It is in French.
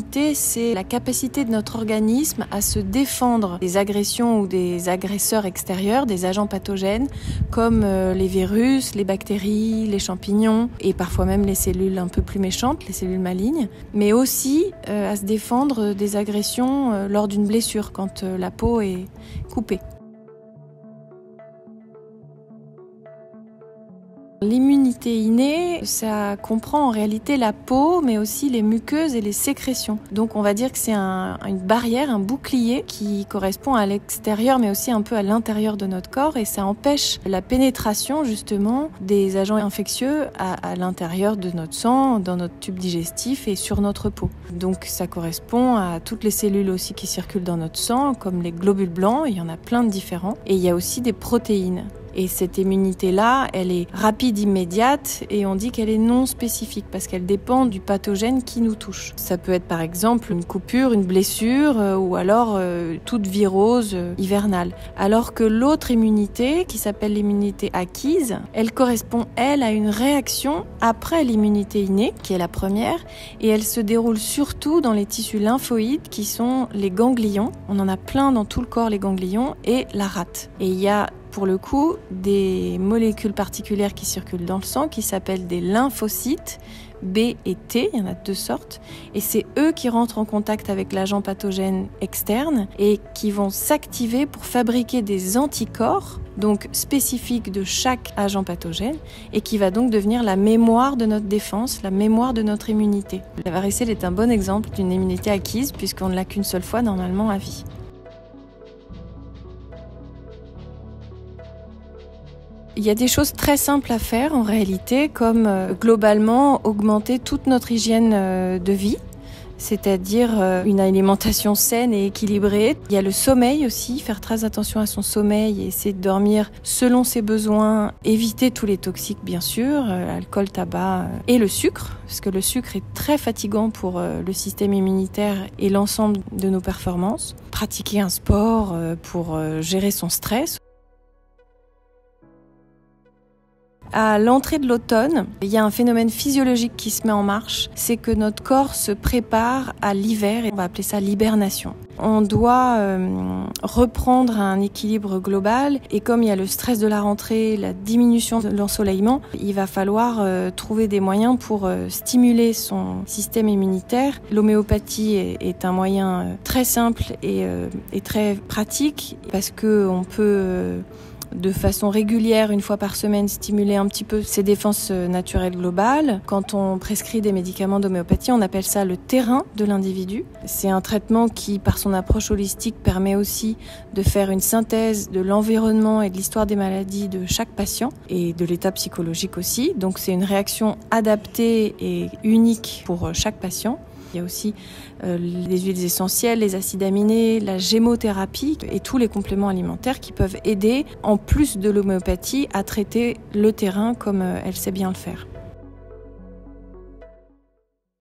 l'immunité, c'est la capacité de notre organisme à se défendre des agressions ou des agresseurs extérieurs, des agents pathogènes, comme les virus, les bactéries, les champignons, et parfois même les cellules un peu plus méchantes, les cellules malignes, mais aussi à se défendre des agressions lors d'une blessure, quand la peau est coupée. L'immunité innée, ça comprend en réalité la peau, mais aussi les muqueuses et les sécrétions. Donc on va dire que c'est une barrière, un bouclier qui correspond à l'extérieur, mais aussi un peu à l'intérieur de notre corps, et ça empêche la pénétration justement des agents infectieux à l'intérieur de notre sang, dans notre tube digestif et sur notre peau. Donc ça correspond à toutes les cellules aussi qui circulent dans notre sang, comme les globules blancs, il y en a plein de différents, et il y a aussi des protéines. Et cette immunité-là, elle est rapide, immédiate, et on dit qu'elle est non spécifique parce qu'elle dépend du pathogène qui nous touche. Ça peut être par exemple une coupure, une blessure, ou alors toute virose hivernale. Alors que l'autre immunité, qui s'appelle l'immunité acquise, elle correspond, elle, à une réaction après l'immunité innée, qui est la première, et elle se déroule surtout dans les tissus lymphoïdes, qui sont les ganglions. On en a plein dans tout le corps, les ganglions, et la rate. Et il y a pour le coup, des molécules particulières qui circulent dans le sang qui s'appellent des lymphocytes B et T, il y en a 2 sortes, et c'est eux qui rentrent en contact avec l'agent pathogène externe et qui vont s'activer pour fabriquer des anticorps, donc spécifiques de chaque agent pathogène, et qui va donc devenir la mémoire de notre défense, la mémoire de notre immunité. La varicelle est un bon exemple d'une immunité acquise puisqu'on ne l'a qu'une seule fois normalement à vie. Il y a des choses très simples à faire en réalité, comme globalement augmenter toute notre hygiène de vie, c'est-à-dire une alimentation saine et équilibrée. Il y a le sommeil aussi, faire très attention à son sommeil et essayer de dormir selon ses besoins, éviter tous les toxiques bien sûr, alcool, tabac et le sucre, parce que le sucre est très fatigant pour le système immunitaire et l'ensemble de nos performances. Pratiquer un sport pour gérer son stress. À l'entrée de l'automne, il y a un phénomène physiologique qui se met en marche, c'est que notre corps se prépare à l'hiver et on va appeler ça l'hibernation. On doit reprendre un équilibre global et comme il y a le stress de la rentrée, la diminution de l'ensoleillement, il va falloir trouver des moyens pour stimuler son système immunitaire. L'homéopathie est un moyen très simple et très pratique parce qu'on peut de façon régulière, 1 fois par semaine, stimuler un petit peu ses défenses naturelles globales. Quand on prescrit des médicaments d'homéopathie, on appelle ça le terrain de l'individu. C'est un traitement qui, par son approche holistique, permet aussi de faire une synthèse de l'environnement et de l'histoire des maladies de chaque patient et de l'état psychologique aussi. Donc c'est une réaction adaptée et unique pour chaque patient. Il y a aussi les huiles essentielles, les acides aminés, la gémothérapie et tous les compléments alimentaires qui peuvent aider, en plus de l'homéopathie, à traiter le terrain comme elle sait bien le faire.